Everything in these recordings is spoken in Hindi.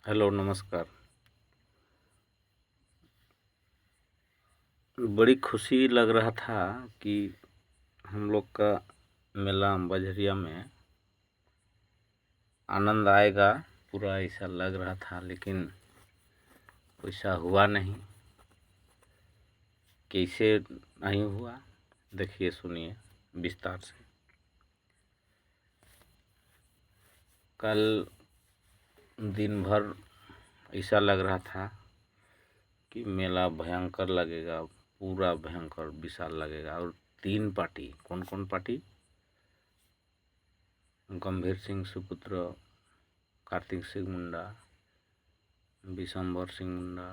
हेलो, नमस्कार। बड़ी खुशी लग रहा था कि हम लोग का मेला बजरिया में आनंद आएगा, पूरा ऐसा लग रहा था, लेकिन वैसा हुआ नहीं। कैसे नहीं हुआ, देखिए, सुनिए विस्तार से। कल दिन भर ऐसा लग रहा था कि मेला भयंकर लगेगा, पूरा भयंकर विशाल लगेगा। और 3 पार्टी, कौन कौन पार्टी? गंभीर सिंह सुपुत्र, कार्तिक सिंह मुंडा, विशंबर सिंह मुंडा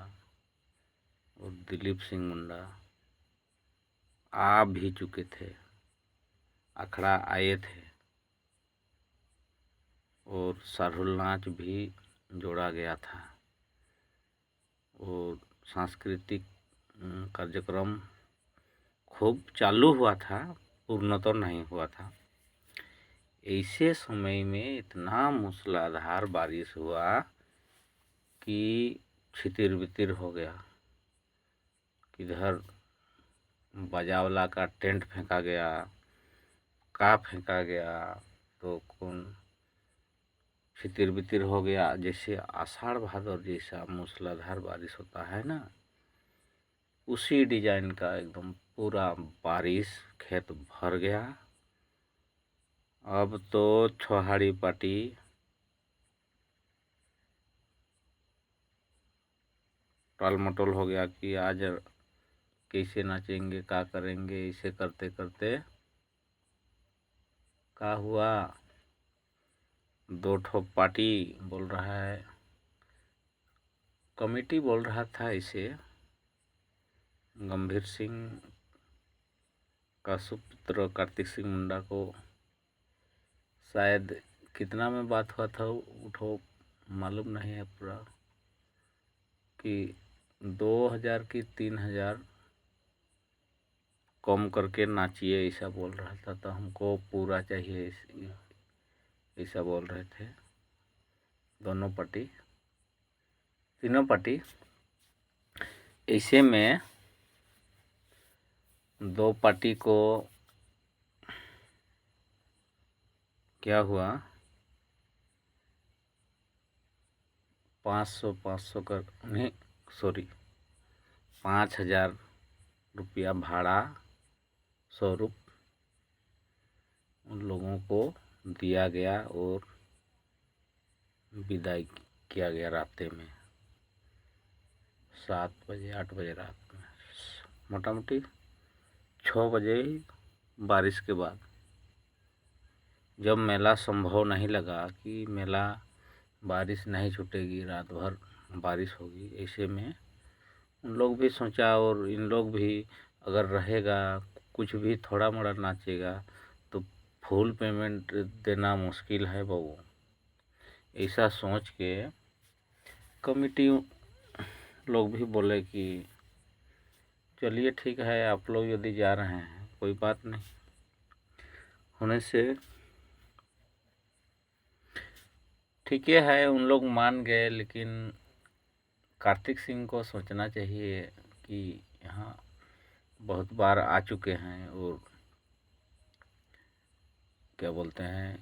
और दिलीप सिंह मुंडा आ भी चुके थे, अखड़ा आए थे। और सरहुल नाच भी जोड़ा गया था और सांस्कृतिक कार्यक्रम खूब चालू हुआ था, पूर्ण तो नहीं हुआ था। ऐसे समय में इतना मूसलाधार बारिश हुआ कि छितिर बितिर हो गया। किधर बाजावला का टेंट फेंका गया, का फेंका गया, तो कौन छितिर बितिर हो गया। जैसे आषाढ़ भादर जैसा मूसलाधार बारिश होता है ना, उसी डिजाइन का एकदम पूरा बारिश खेत भर गया। अब तो छोहाड़ी पार्टी टाल मटोल हो गया कि आज कैसे नाचेंगे, क्या करेंगे। इसे करते करते क्या हुआ, 2 ठो पार्टी बोल रहा है, कमेटी बोल रहा था इसे, गंभीर सिंह का सुपुत्र कार्तिक सिंह मुंडा को शायद कितना में बात हुआ था, उठो मालूम नहीं है पूरा, कि 2000 की 3000 कम करके नाचिए, ऐसा बोल रहा था। तो हमको पूरा चाहिए, ऐसा बोल रहे थे दोनों पार्टी, तीनों पार्टी। ऐसे में 2 पार्टी को क्या हुआ, 500 कर नहीं, सॉरी, 5000 रुपया भाड़ा स्वरूप उन लोगों को दिया गया और विदाई किया गया रास्ते में 7 बजे 8 बजे रात में, मोटा मोटी 6 बजे बारिश के बाद, जब मेला संभव नहीं लगा कि मेला बारिश नहीं छूटेगी, रात भर बारिश होगी। ऐसे में उन लोग भी सोचा, और इन लोग भी अगर रहेगा, कुछ भी थोड़ा मोड़ा नाचेगा तो फुल पेमेंट देना मुश्किल है बहू। ऐसा सोच के कमेटी लोग भी बोले कि चलिए ठीक है, आप लोग यदि जा रहे हैं कोई बात नहीं, होने से ठीक है, उन लोग मान गए। लेकिन कार्तिक सिंह को सोचना चाहिए कि यहाँ बहुत बार आ चुके हैं, और क्या बोलते हैं,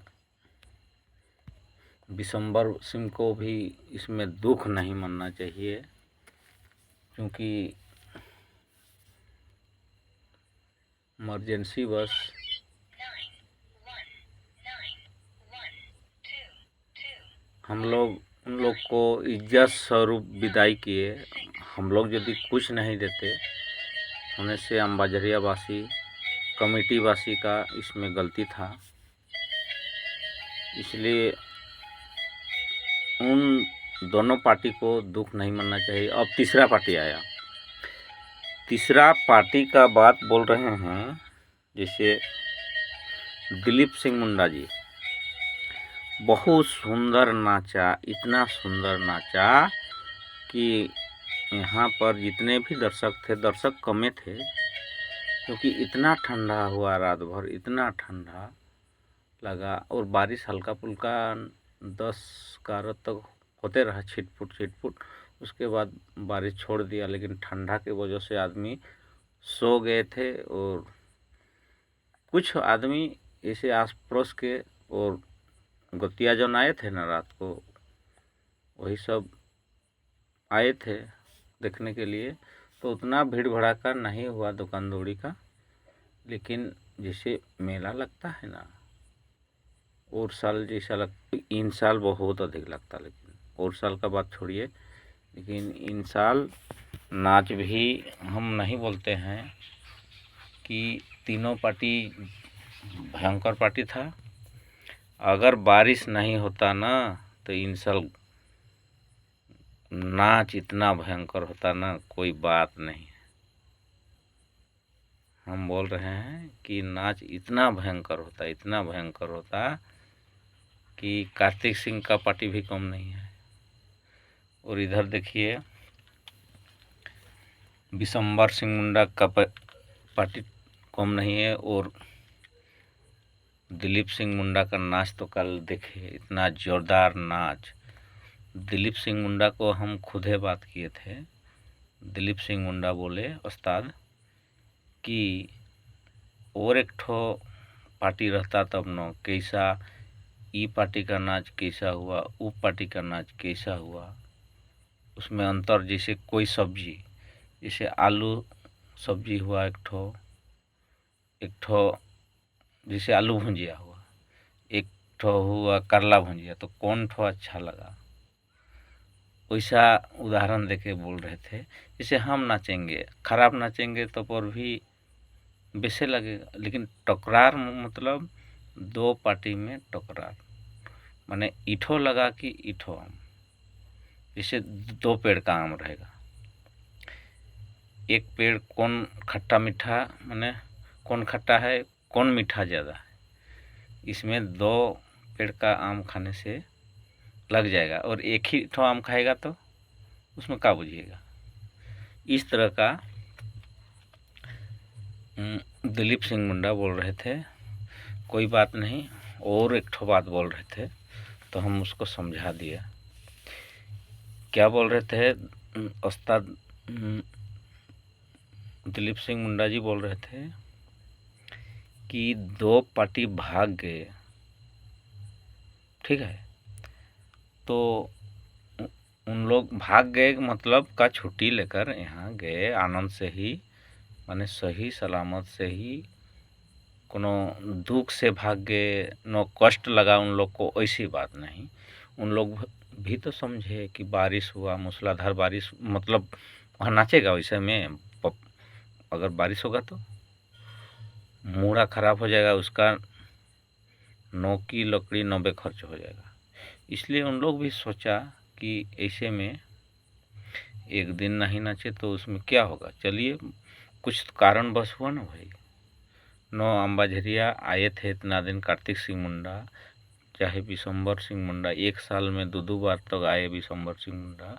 विशंबर सिंह को भी इसमें दुख नहीं मानना चाहिए, क्योंकि इमरजेंसी बस हम लोग उन लोग को इज्जत स्वरूप विदाई किए। हम लोग यदि कुछ नहीं देते, होने से अम्बाजरिया वासी, कमेटी वासी का इसमें गलती था। इसलिए उन दोनों पार्टी को दुख नहीं मानना चाहिए। अब तीसरा पार्टी आया, तीसरा पार्टी का बात बोल रहे हैं, जैसे दिलीप सिंह मुंडा जी बहुत सुंदर नाचा, इतना सुंदर नाचा कि यहाँ पर जितने भी दर्शक थे, दर्शक कमे थे, क्योंकि इतना ठंडा हुआ रात भर, इतना ठंडा लगा। और बारिश हल्का फुल्का 10-11 तक होते रहा छिटपुट। उसके बाद बारिश छोड़ दिया, लेकिन ठंडा की वजह से आदमी सो गए थे। और कुछ आदमी ऐसे आस पड़ोस के और गोतिया जौन आए थे ना रात को, वही सब आए थे देखने के लिए। तो उतना भीड़ भड़ाका नहीं हुआ दुकान दौड़ी का, लेकिन जैसे मेला लगता है ना और साल जैसा लगता, इन साल बहुत अधिक लगता। लेकिन और साल का बात छोड़िए, लेकिन इन साल नाच भी हम नहीं बोलते हैं कि तीनों पार्टी भयंकर पार्टी था। अगर बारिश नहीं होता ना तो इन साल नाच इतना भयंकर होता ना, कोई बात नहीं। हम बोल रहे हैं कि नाच इतना भयंकर होता कि कार्तिक सिंह का पार्टी भी कम नहीं है। और इधर देखिए विशंबर सिंह मुंडा का पार्टी कम नहीं है। और दिलीप सिंह मुंडा का नाच तो कल देखे, इतना जोरदार नाच। दिलीप सिंह मुंडा को हम खुद ही बात किए थे। दिलीप सिंह मुंडा बोले उस्ताद कि और एक ठो पार्टी रहता तब न, कैसा ई पार्टी का नाच कैसा हुआ, ऊ पार्टी का नाच कैसा हुआ, उसमें अंतर। जैसे कोई सब्जी, जैसे आलू सब्जी हुआ एक ठो जैसे आलू भुंजिया हुआ, एक ठो हुआ करला भुंजिया, तो कौन ठो अच्छा लगा, वैसा उदाहरण देके बोल रहे थे। जैसे हम नाचेंगे, खराब नाचेंगे तो पर भी वैसे लगेगा, लेकिन टकरार मतलब दो पार्टी में टकरार, माने ईठो लगा कि ईठो आम, जैसे दो पेड़ का आम रहेगा। एक पेड़ कौन खट्टा मीठा, माने कौन खट्टा है कौन मीठा ज़्यादा है, इसमें दो पेड़ का आम खाने से लग जाएगा। और एक ही ठो आम खाएगा तो उसमें क्या बुझिएगा। इस तरह का दिलीप सिंह मुंडा बोल रहे थे। कोई बात नहीं, और एक ठो बात बोल रहे थे तो हम उसको समझा दिया। क्या बोल रहे थे उस्ताद दिलीप सिंह मुंडा जी बोल रहे थे कि दो पार्टी भाग गए, ठीक है, तो उन लोग भाग गए मतलब का छुट्टी लेकर यहाँ गए आनंद से ही, माने सही सलामत से ही, कोनो दुख से भाग गए, नो कष्ट लगा उन लोग को, ऐसी बात नहीं। उन लोग भी तो समझे कि बारिश हुआ, मूसलाधार बारिश, मतलब वहाँ नाचेगा वैसे में, अगर बारिश होगा तो मूड़ा खराब हो जाएगा उसका, नौ की लकड़ी 90 खर्च हो जाएगा। इसलिए उन लोग भी सोचा कि ऐसे में एक दिन नहीं नाचे तो उसमें क्या होगा, चलिए कुछ कारण बस हुआ ना भाई। 9 अम्बाझरिया आए थे इतना दिन, कार्तिक सिंह मुंडा चाहे विशंबर सिंह मुंडा, एक साल में दो बार तक आए विशंबर सिंह मुंडा।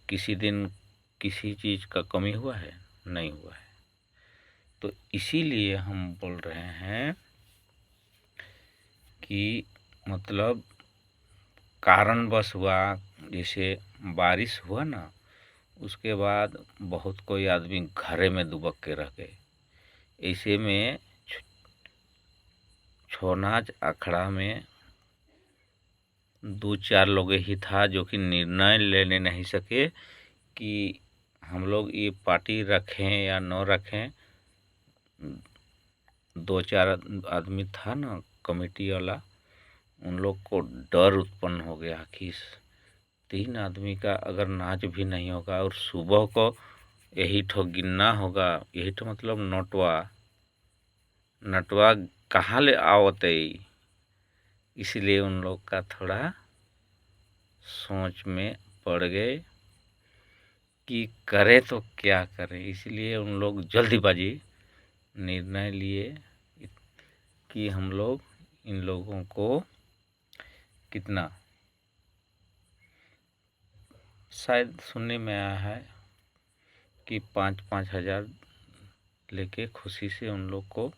किसी दिन किसी चीज़ का कमी हुआ है? नहीं हुआ है। तो इसीलिए हम बोल रहे हैं कि मतलब कारण बस हुआ। जैसे बारिश हुआ ना, उसके बाद बहुत कोई आदमी घरे में दुबक के रह गए। ऐसे में छौ नाच अखड़ा में 2-4 लोग ही था जो कि निर्णय लेने नहीं सके कि हम लोग ये पार्टी रखें या न रखें। 2-4 आदमी था ना कमेटी वाला, उन लोग को डर उत्पन्न हो गया कि 3 आदमी का अगर नाच भी नहीं होगा और सुबह को यही ठो गिनना होगा, यही ठो मतलब नटवा कहाँ ले आवते। इसलिए उन लोग का थोड़ा सोच में पड़ गए कि करे तो क्या करें। इसलिए उन लोग जल्दीबाजी निर्णय लिए कि हम लोग इन लोगों को कितना, शायद सुनने में आया है कि 5-5 हज़ार लेके खुशी से उन लोग को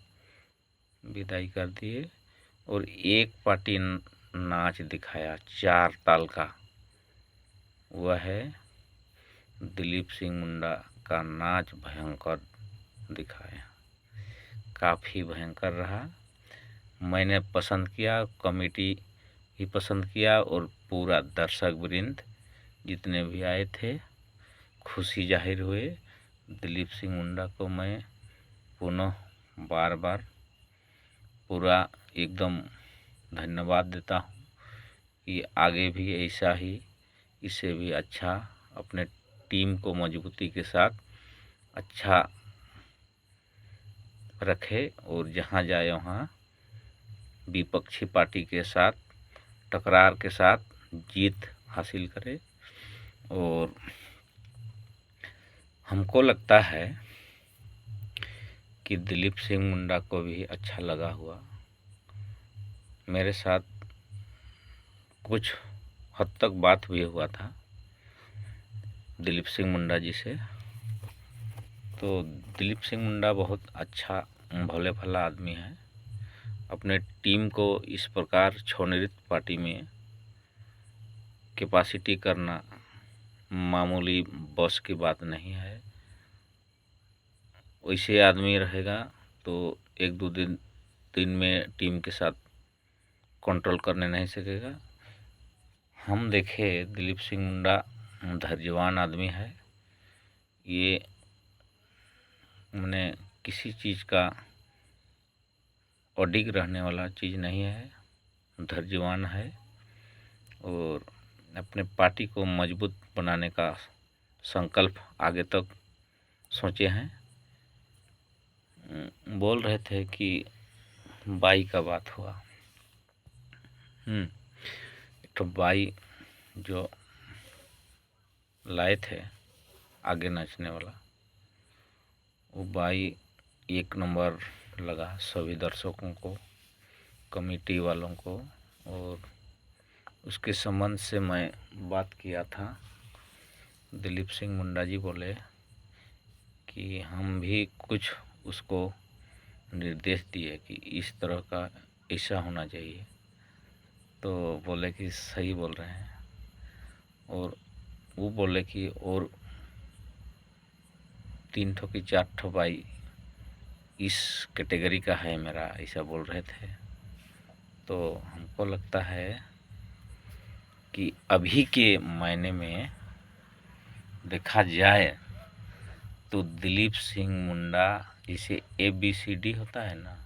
विदाई कर दिए। और एक पार्टी नाच दिखाया 4 ताल का, वह है दिलीप सिंह मुंडा का नाच भयंकर दिखाए। काफ़ी भयंकर रहा। मैंने पसंद किया, कमेटी भी पसंद किया और पूरा दर्शक वृंद जितने भी आए थे खुशी जाहिर हुए। दिलीप सिंह मुंडा को मैं पुनः बार बार पूरा एकदम धन्यवाद देता हूँ कि आगे भी ऐसा ही, इससे भी अच्छा अपने टीम को मजबूती के साथ अच्छा रखे और जहाँ जाए वहाँ विपक्षी पार्टी के साथ टकरार के साथ जीत हासिल करे। और हमको लगता है कि दिलीप सिंह मुंडा को भी अच्छा लगा हुआ। मेरे साथ कुछ हद तक बात भी हुआ था दिलीप सिंह मुंडा जी से। तो दिलीप सिंह मुंडा बहुत अच्छा भोले भाला आदमी है। अपने टीम को इस प्रकार छोनरित पार्टी में कैपेसिटी करना मामूली बस की बात नहीं है। वैसे आदमी रहेगा तो एक दो दिन में टीम के साथ कंट्रोल करने नहीं सकेगा। हम देखे दिलीप सिंह मुंडा धैर्यवान आदमी है। ये मैंने किसी चीज़ का अडिग रहने वाला चीज़ नहीं है, धैर्यवान है और अपने पार्टी को मजबूत बनाने का संकल्प आगे तक सोचे हैं। बोल रहे थे कि बाई का बात हुआ। तो बाई जो लाए थे आगे नाचने वाला, वो बाई एक नंबर लगा सभी दर्शकों को, कमेटी वालों को। और उसके संबंध से मैं बात किया था। दिलीप सिंह मुंडा जी बोले कि हम भी कुछ उसको निर्देश दिए कि इस तरह का ऐसा होना चाहिए। तो बोले कि सही बोल रहे हैं। और वो बोले कि और 3 ठो की 4 ठो बाई इस कैटेगरी का है मेरा, ऐसा बोल रहे थे। तो हमको लगता है कि अभी के मायने में देखा जाए तो दिलीप सिंह मुंडा जैसे ABCD होता है ना,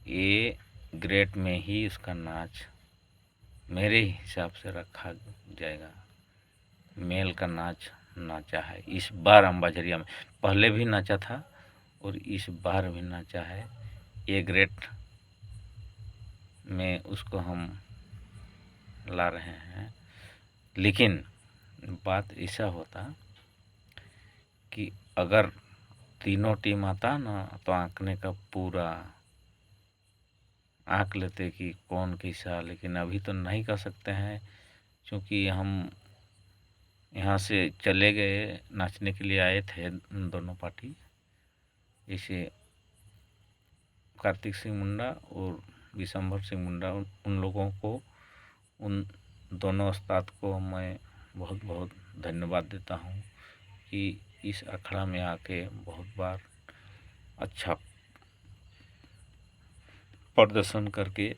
ए ग्रेड में ही उसका नाच मेरे हिसाब से रखा जाएगा। मेल का नाच नाचा है इस बार अम्बाझरिया में, पहले भी नाचा था और इस बार भी नाचा है। ए ग्रेड में उसको हम ला रहे हैं। लेकिन बात ऐसा होता कि अगर तीनों टीम आता ना तो आंकने का पूरा आंक लेते कि कौन कैसा। लेकिन अभी तो नहीं कर सकते हैं क्योंकि हम यहाँ से चले गए, नाचने के लिए आए थे दोनों पार्टी, जैसे कार्तिक सिंह मुंडा और विशंभर सिंह मुंडा। उन लोगों को, उन दोनों उस्ताद को मैं बहुत बहुत धन्यवाद देता हूँ कि इस अखाड़ा में आके बहुत बार अच्छा प्रदर्शन करके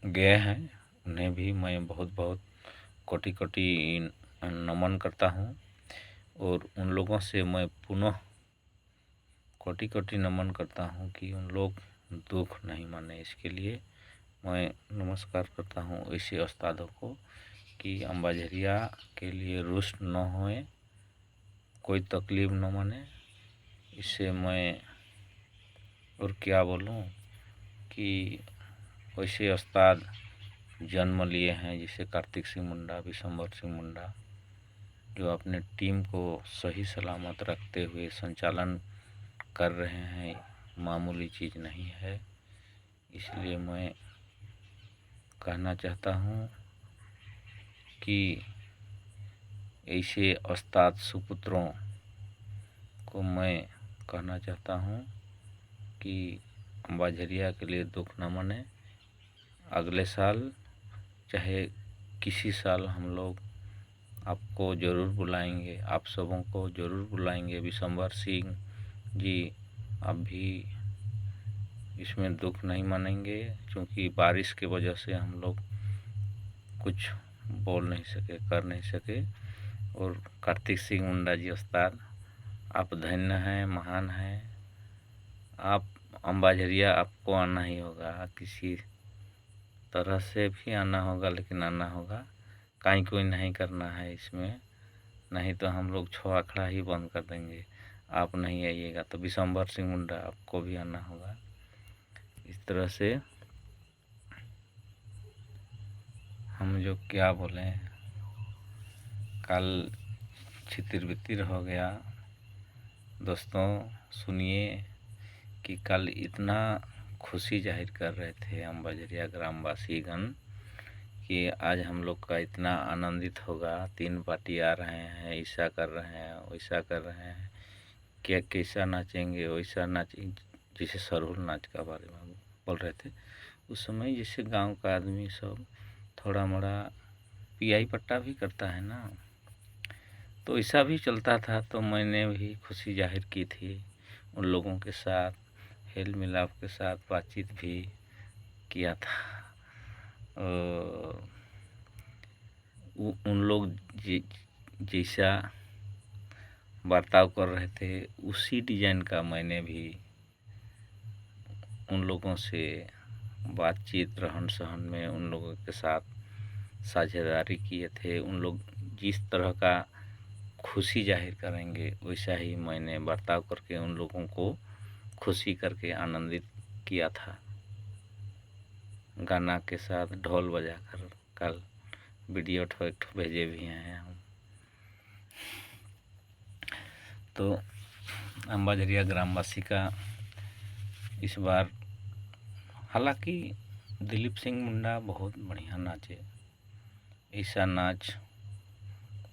गए हैं। उन्हें भी मैं बहुत बहुत कोटि कोटि नमन करता हूँ और उन लोगों से मैं पुनः कोटि कोटि नमन करता हूँ कि उन लोग दुख नहीं माने। इसके लिए मैं नमस्कार करता हूँ ऐसे उस्तादों को कि अम्बाझरिया के लिए रुष्ट न होए, कोई तकलीफ न माने। इससे मैं और क्या बोलूँ कि वैसे उस्ताद जन्म लिए हैं जैसे कार्तिक सिंह मुंडा, विशंभर सिंह मुंडा, जो अपने टीम को सही सलामत रखते हुए संचालन कर रहे हैं, मामूली चीज़ नहीं है। इसलिए मैं कहना चाहता हूँ कि ऐसे उस्ताद सुपुत्रों को मैं कहना चाहता हूँ कि अम्बाझरिया के लिए दुख न माने। अगले साल चाहे किसी साल हम लोग आपको ज़रूर बुलाएंगे, आप सबों को ज़रूर बुलाएंगे। विशंबर सिंह जी, आप भी इसमें दुख नहीं मानेंगे, क्योंकि बारिश की वजह से हम लोग कुछ बोल नहीं सके, कर नहीं सके। और कार्तिक सिंह मुंडा जी उस्ताद, आप धन्य हैं, महान हैं। आप अम्बाझरिया आपको आना ही होगा, किसी तरह से भी आना होगा, लेकिन आना होगा। काहीं कोई नहीं करना है इसमें, नहीं तो हम लोग छो आखड़ा ही बंद कर देंगे। आप नहीं आइएगा तो विशंबर सिंह मुंडा आपको भी आना होगा। इस तरह से हम जो क्या बोलें, कल छितिर-बितिर हो गया। दोस्तों सुनिए कि कल इतना खुशी जाहिर कर रहे थे अम्बाझरिया ग्रामवासीगण कि आज हम लोग का इतना आनंदित होगा। 3 पार्टी आ रहे हैं, ऐसा कर रहे हैं, वैसा कर रहे हैं, क्या कैसा नाचेंगे, वैसा नाचेंगे। जैसे सरहुल नाच का बारे में बोल रहे थे, उस समय जैसे गांव का आदमी सब थोड़ा मोड़ा पियाई पट्टा भी करता है ना, तो ऐसा भी चलता था। तो मैंने भी खुशी जाहिर की थी उन लोगों के साथ, हेल मिलाप के साथ बातचीत भी किया था। उन लोग जैसा बर्ताव कर रहे थे, उसी डिजाइन का मैंने भी उन लोगों से बातचीत, रहन सहन में उन लोगों के साथ साझेदारी किए थे। उन लोग जिस तरह का खुशी जाहिर करेंगे, वैसा ही मैंने बर्ताव करके उन लोगों को खुशी करके आनंदित किया था। गाना के साथ ढोल बजाकर कल वीडियो ठो भेजे भी हैं हम। तो अम्बाझरिया ग्रामवासी का इस बार, हालांकि दिलीप सिंह मुंडा बहुत बढ़िया नाचे। ऐसा नाच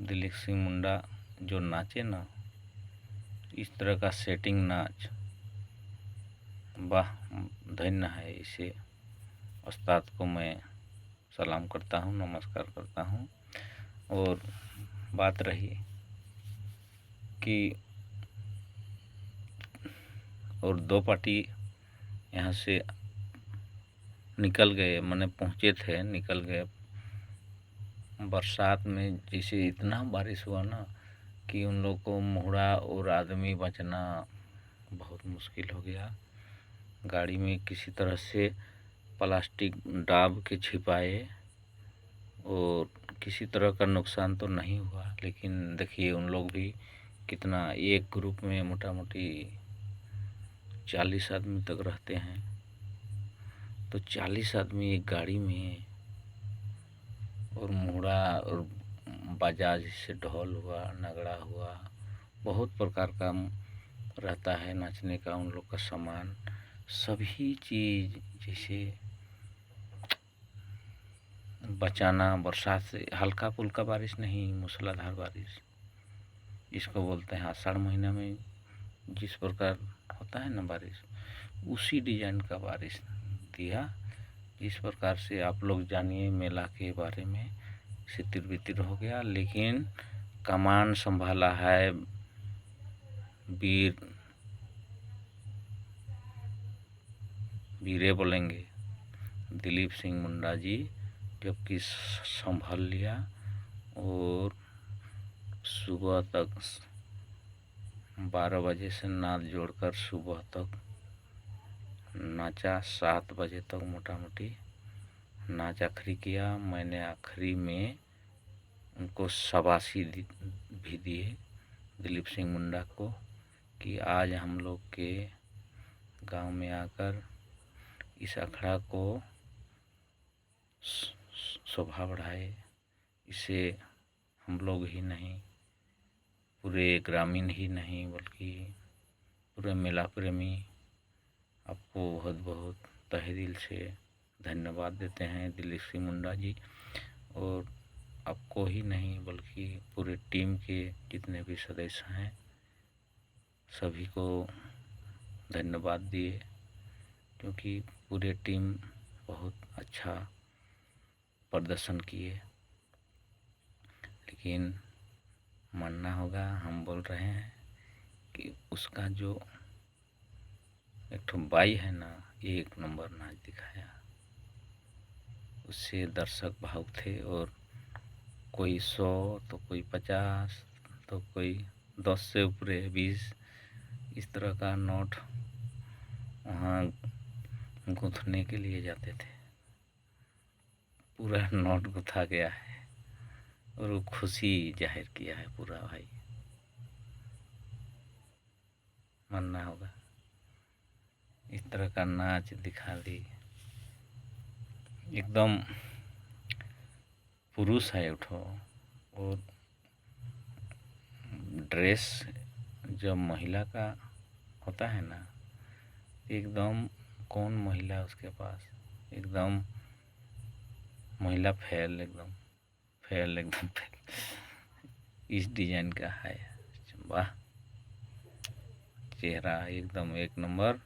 दिलीप सिंह मुंडा जो नाचे ना, इस तरह का सेटिंग नाच, वाह, धन्य है। इसे उस्ताद को मैं सलाम करता हूँ, नमस्कार करता हूँ। और बात रही कि और 2 पार्टी यहाँ से निकल गए, मैंने पहुँचे थे, निकल गए। बरसात में जैसे इतना बारिश हुआ ना कि उन लोग को मुहरा और आदमी बचना बहुत मुश्किल हो गया। गाड़ी में किसी तरह से प्लास्टिक डाब के छिपाए और किसी तरह का नुकसान तो नहीं हुआ। लेकिन देखिए उन लोग भी कितना, एक ग्रुप में मोटा मोटी 40 आदमी तक रहते हैं, तो 40 आदमी एक गाड़ी में, और मुहरा और बाजा जैसे ढोल हुआ, नगड़ा हुआ, बहुत प्रकार का रहता है नाचने का उन लोग का सामान, सभी चीज़ जैसे बचाना। बरसात से हल्का फुल्का बारिश नहीं, मूसलाधार बारिश, इसको बोलते हैं आषाढ़ महीना में जिस प्रकार होता है ना बारिश, उसी डिजाइन का बारिश दिया। इस प्रकार से आप लोग जानिए मेला के बारे में। सितिर बितिर हो गया, लेकिन कमान संभाला है वीरे बोलेंगे दिलीप सिंह मुंडा जी, जबकि संभाल लिया। और सुबह तक 12 बजे से नाद जोड़कर सुबह तक नाचा, 7 बजे तक मोटा मोटी नाच आखिरी किया। मैंने आखिरी में उनको शाबाशी भी दिए दिलीप सिंह मुंडा को कि आज हम लोग के गांव में आकर इस अखड़ा को शोभा बढ़ाए। इसे हम लोग ही नहीं, पूरे ग्रामीण ही नहीं, बल्कि पूरे मेला प्रेमी आपको बहुत बहुत तहे दिल से धन्यवाद देते हैं दिलीप सिंह मुंडा जी। और आपको ही नहीं बल्कि पूरे टीम के जितने भी सदस्य हैं सभी को धन्यवाद दिए, क्योंकि पूरे टीम बहुत अच्छा प्रदर्शन किए, लेकिन मानना होगा, हम बोल रहे हैं कि उसका जो एक ठो बाई है ना, एक नंबर नाच दिखाया। उससे दर्शक भावुक थे, और कोई 100 तो कोई 50 तो कोई 10 से ऊपर 20 इस तरह का नोट वहाँ गूँथने के लिए जाते थे। पूरा नोट गुथा गया है और वो खुशी जाहिर किया है पूरा भाई, मानना होगा। इस तरह का नाच दिखा दी, एकदम पुरुष है उठो। और ड्रेस जब महिला का होता है ना, एकदम कौन महिला उसके पास, एकदम महिला फेल, एकदम फेल, एकदम फेल इस डिजाइन का है। वाह, चेहरा एकदम एक नंबर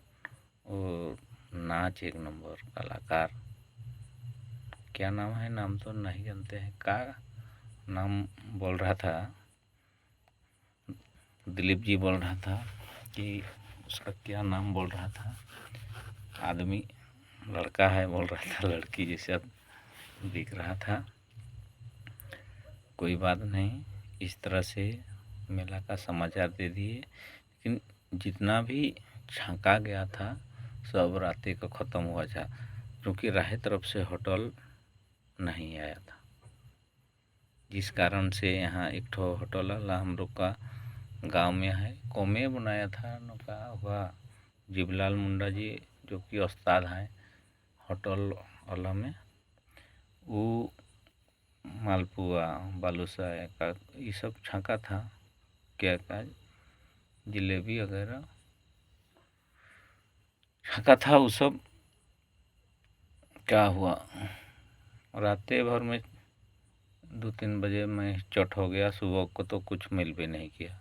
और नाच एक नंबर। कलाकार क्या नाम है, नाम तो नहीं जानते हैं, का नाम बोल रहा था, दिलीप जी बोल रहा था कि उसका क्या नाम बोल रहा था, आदमी लड़का है बोल रहा था, लड़की जैसा दिख रहा था। कोई बात नहीं, इस तरह से मेला का समाचार दे दिए। लेकिन जितना भी छाँका गया था सब राते को ख़त्म हुआ था, क्योंकि राहे तरफ से होटल नहीं आया था, जिस कारण से यहाँ एक ठो होटल वाला हम लोग का गांव में है, कौमे बनाया था नौका हुआ जीवलाल मुंडा जी, जो कि उस्ताद हैं होटल वाला में। वो मालपुआ बालूशाही का ये सब छाँका था, क्या का जलेबी वगैरह छाँका था। वो सब क्या हुआ, राते भर में 2-3 बजे मैं चट हो गया, सुबह को तो कुछ मिल भी नहीं किया।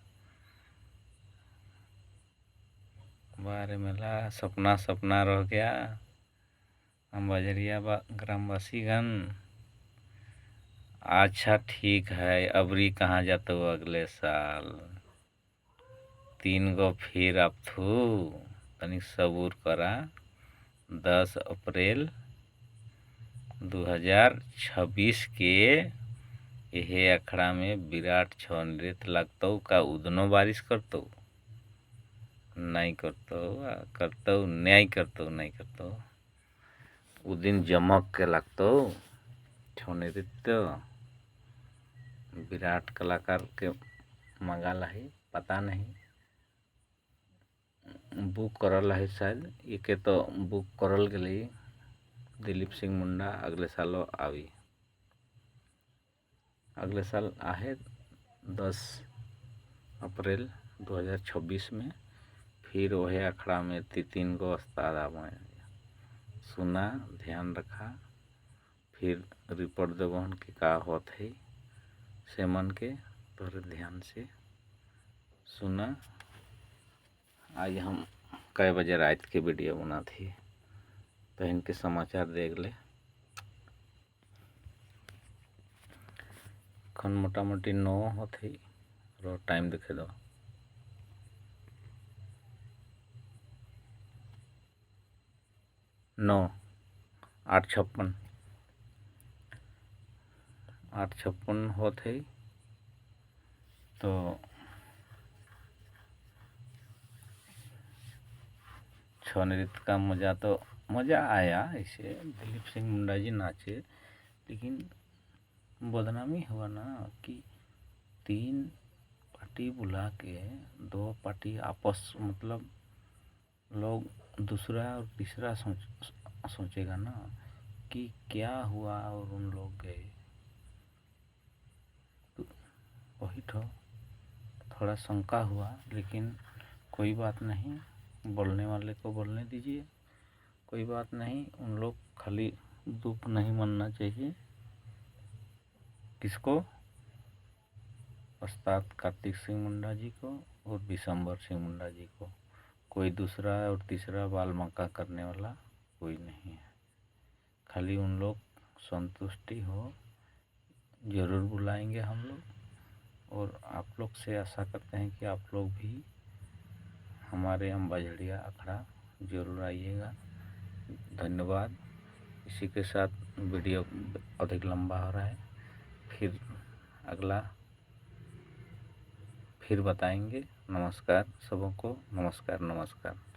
बारे मेला सपना सपना रह गया। हम बजरिया ग्रामवासीगण, अच्छा ठीक है, अबरी कहाँ जाते हो अगले साल, 3 गो फिर अब थू तनी सबूर करा। 10 अप्रैल 2026 के यही अखड़ा में विराट छौ नृत्य लगतो का, उदनो बारिश करतो नहीं करतो, करतो न्याय करतो नहीं करतो, उस दिन जमक के लगतो छौ नृत्य। विराट कलाकार के मंगाला है, पता नहीं बुक करल है शायद, ये तो बुक करल गई। दिलीप सिंह मुंडा अगले साल आवी, अगले साल आहे 10 अप्रैल 2026 में फिर वही अखड़ा में 3 गो उस्ताद आवे। सुना, ध्यान रखा, फिर रिपोर्ट देवन कि का होत है सेमन के, थोड़े ध्यान से सुना। आज हम कई बजे रात के वीडियो बना थी, तो इनके समाचार देख ले। खन मोटा मोटी 9 होते रो, टाइम देखे दो 9 8:56 8:56 होते। तो छौ नृत्य का मज़ा आया। ऐसे दिलीप सिंह मुंडा जी नाचे, लेकिन बदनामी हुआ ना कि 3 पार्टी बुला के 2 पार्टी आपस, मतलब लोग दूसरा और तीसरा सोचेगा ना कि क्या हुआ, और उन लोग गए तो वही थोड़ा शंका हुआ। लेकिन कोई बात नहीं, बोलने वाले को बोलने दीजिए, कोई बात नहीं। उन लोग खाली दुख नहीं मानना चाहिए। किसको? उस्ताद कार्तिक सिंह मुंडा जी को और विशंबर सिंह मुंडा जी को। कोई दूसरा और तीसरा बाल मक्का करने वाला कोई नहीं है। खाली उन लोग संतुष्टि हो ज़रूर बुलाएंगे हम लोग। और आप लोग से आशा करते हैं कि आप लोग भी हमारे अम्बाझरिया अखाड़ा ज़रूर आइएगा। धन्यवाद। इसी के साथ वीडियो अधिक लंबा हो रहा है, फिर अगला फिर बताएंगे। नमस्कार सबों को, नमस्कार नमस्कार।